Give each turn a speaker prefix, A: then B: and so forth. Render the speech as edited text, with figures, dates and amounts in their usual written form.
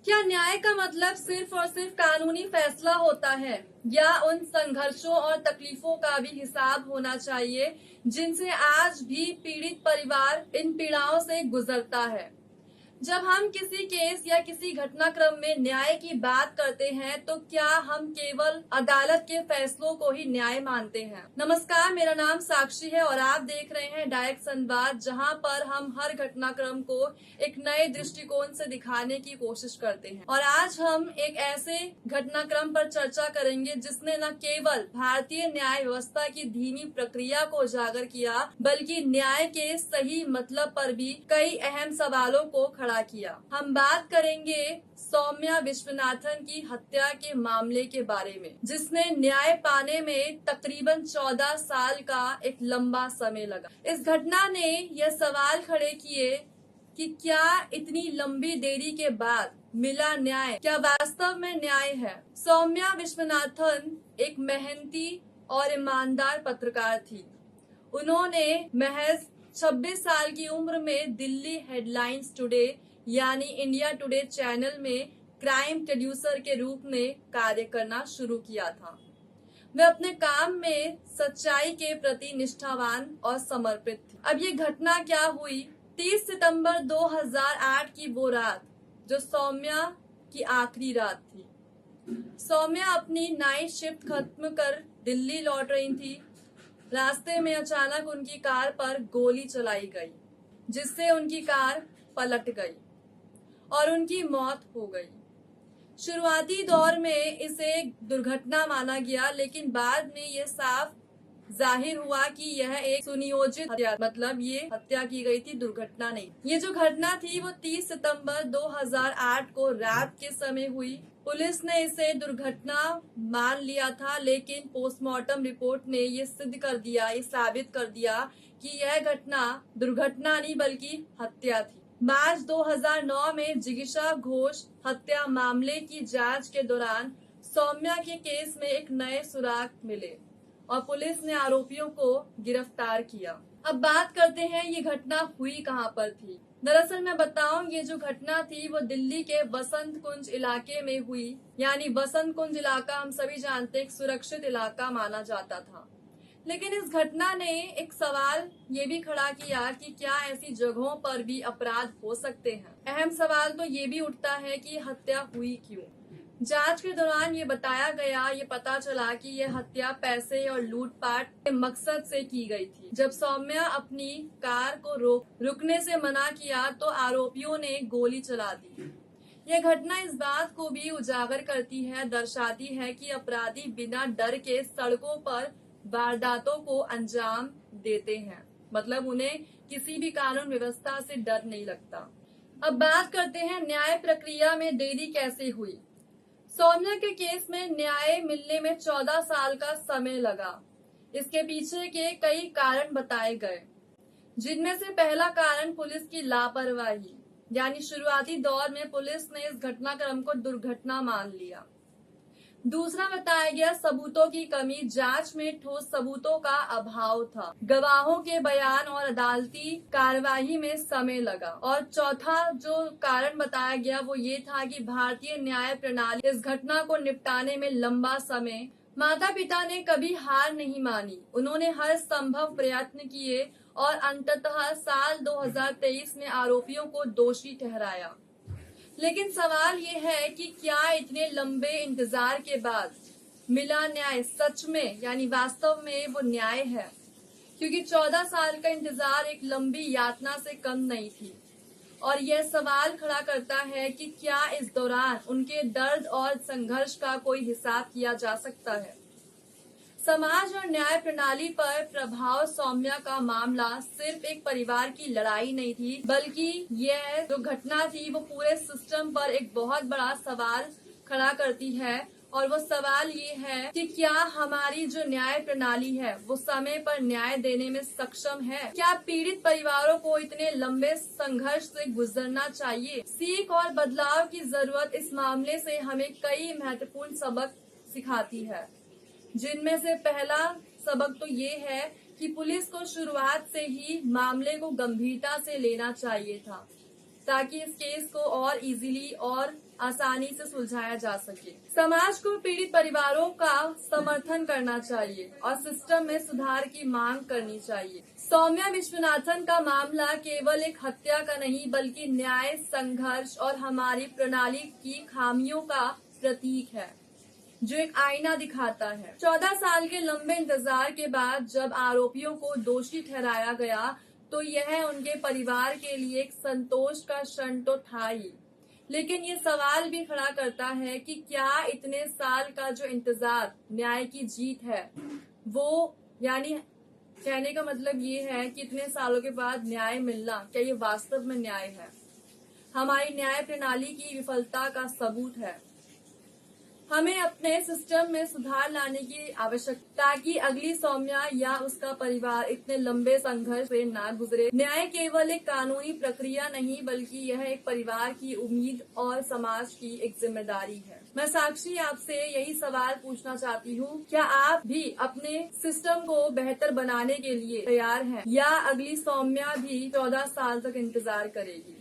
A: क्या न्याय का मतलब सिर्फ और सिर्फ कानूनी फैसला होता है या उन संघर्षों और तकलीफों का भी हिसाब होना चाहिए जिनसे आज भी पीड़ित परिवार इन पीड़ाओं से गुजरता है। जब हम किसी केस या किसी घटनाक्रम में न्याय की बात करते हैं तो क्या हम केवल अदालत के फैसलों को ही न्याय मानते हैं? नमस्कार, मेरा नाम साक्षी है और आप देख रहे हैं डायरेक्ट संवाद, जहां पर हम हर घटनाक्रम को एक नए दृष्टिकोण से दिखाने की कोशिश करते हैं। और आज हम एक ऐसे घटनाक्रम पर चर्चा करेंगे जिसने न केवल भारतीय न्याय व्यवस्था की धीमी प्रक्रिया को उजागर किया बल्कि न्याय के सही मतलब पर भी कई अहम सवालों को खड़ा किया। हम बात करेंगे सौम्या विश्वनाथन की हत्या के मामले के बारे में, जिसने न्याय पाने में तकरीबन 14 साल का एक लंबा समय लगा। इस घटना ने यह सवाल खड़े किए कि क्या इतनी लंबी देरी के बाद मिला न्याय क्या वास्तव में न्याय है। सौम्या विश्वनाथन एक मेहनती और ईमानदार पत्रकार थी। उन्होंने महज 26 साल की उम्र में दिल्ली हेडलाइंस टुडे यानी इंडिया टुडे चैनल में क्राइम प्रोड्यूसर के रूप में कार्य करना शुरू किया था। वे अपने काम में सच्चाई के प्रति निष्ठावान और समर्पित थी। अब ये घटना क्या हुई? 30 सितंबर 2008 की वो रात जो सौम्या की आखिरी रात थी। सौम्या अपनी नाइट शिफ्ट खत्म कर दिल्ली लौट रही थी। रास्ते में अचानक उनकी कार पर गोली चलाई गई, जिससे उनकी कार पलट गई और उनकी मौत हो गई। शुरुआती दौर में इसे दुर्घटना माना गया, लेकिन बाद में ये साफ जाहिर हुआ कि यह एक सुनियोजित हत्या, मतलब ये हत्या की गई थी, दुर्घटना नहीं। ये जो घटना थी वो 30 सितंबर 2008 को रात के समय हुई। पुलिस ने इसे दुर्घटना मान लिया था, लेकिन पोस्टमार्टम रिपोर्ट ने ये साबित कर दिया कि यह घटना दुर्घटना नहीं बल्कि हत्या थी। मार्च 2009 में जिगीषा घोष हत्या मामले की जांच के दौरान सौम्या के केस में एक नए सुराग मिले और पुलिस ने आरोपियों को गिरफ्तार किया। अब बात करते हैं ये घटना हुई कहाँ पर थी। दरअसल मैं बताऊं, ये जो घटना थी वो दिल्ली के वसंत कुंज इलाके में हुई। यानी वसंत कुंज इलाका हम सभी जानते हैं एक सुरक्षित इलाका माना जाता था। लेकिन इस घटना ने एक सवाल ये भी खड़ा किया कि क्या ऐसी जगहों पर भी अपराध हो सकते हैं। अहम सवाल तो ये भी उठता है कि हत्या हुई क्यों। जांच के दौरान ये बताया गया, ये पता चला कि यह हत्या पैसे और लूटपाट के मकसद से की गई थी। जब सौम्या अपनी कार को रुकने से मना किया तो आरोपियों ने गोली चला दी। यह घटना इस बात को भी उजागर दर्शाती है कि अपराधी बिना डर के सड़कों पर वारदातों को अंजाम देते हैं, मतलब उन्हें किसी भी कानून व्यवस्था से डर नहीं लगता। अब बात करते हैं न्याय प्रक्रिया में देरी कैसे हुई। सौम्या के केस में न्याय मिलने में 14 साल का समय लगा। इसके पीछे के कई कारण बताए गए, जिनमें से पहला कारण पुलिस की लापरवाही, यानी शुरुआती दौर में पुलिस ने इस घटनाक्रम को दुर्घटना मान लिया। दूसरा बताया गया सबूतों की कमी, जांच में ठोस सबूतों का अभाव था। गवाहों के बयान और अदालती कार्यवाही में समय लगा। और चौथा जो कारण बताया गया वो ये था कि भारतीय न्याय प्रणाली इस घटना को निपटाने में लंबा समय। माता पिता ने कभी हार नहीं मानी, उन्होंने हर संभव प्रयत्न किए और अंततः साल 2023 में आरोपियों को दोषी ठहराया। लेकिन सवाल ये है कि क्या इतने लंबे इंतजार के बाद मिला न्याय सच में यानी वास्तव में वो न्याय है? क्योंकि 14 साल का इंतजार एक लंबी यातना से कम नहीं थी। और यह सवाल खड़ा करता है कि क्या इस दौरान उनके दर्द और संघर्ष का कोई हिसाब किया जा सकता है। समाज और न्याय प्रणाली पर प्रभाव सौम्या का मामला सिर्फ एक परिवार की लड़ाई नहीं थी, बल्कि यह जो घटना थी वो पूरे सिस्टम पर एक बहुत बड़ा सवाल खड़ा करती है। और वो सवाल ये है कि क्या हमारी जो न्याय प्रणाली है वो समय पर न्याय देने में सक्षम है? क्या पीड़ित परिवारों को इतने लंबे संघर्ष से गुजरना चाहिए? सीख और बदलाव की जरूरत इस मामले से हमें कई महत्वपूर्ण सबक सिखाती है, जिनमें से पहला सबक तो ये है कि पुलिस को शुरुआत से ही मामले को गंभीरता से लेना चाहिए था, ताकि इस केस को और इजीली और आसानी से सुलझाया जा सके। समाज को पीड़ित परिवारों का समर्थन करना चाहिए और सिस्टम में सुधार की मांग करनी चाहिए। सौम्या विश्वनाथन का मामला केवल एक हत्या का नहीं बल्कि न्याय, संघर्ष और हमारी प्रणाली की खामियों का प्रतीक है, जो एक आईना दिखाता है। 14 साल के लंबे इंतजार के बाद जब आरोपियों को दोषी ठहराया गया तो यह उनके परिवार के लिए एक संतोष का क्षण तो था ही, लेकिन ये सवाल भी खड़ा करता है कि क्या इतने साल का जो इंतजार न्याय की जीत है, वो यानी कहने का मतलब ये है कि इतने सालों के बाद न्याय मिलना, क्या ये वास्तव में न्याय है? हमारी न्याय प्रणाली की विफलता का सबूत है। हमें अपने सिस्टम में सुधार लाने की आवश्यकता ताकि अगली सौम्या या उसका परिवार इतने लंबे संघर्ष से ना गुजरे। न्याय केवल एक कानूनी प्रक्रिया नहीं बल्कि यह एक परिवार की उम्मीद और समाज की एक जिम्मेदारी है। मैं साक्षी आपसे यही सवाल पूछना चाहती हूँ, क्या आप भी अपने सिस्टम को बेहतर बनाने के लिए तैयार हैं या अगली सौम्या भी 14 साल तक इंतजार करेगी?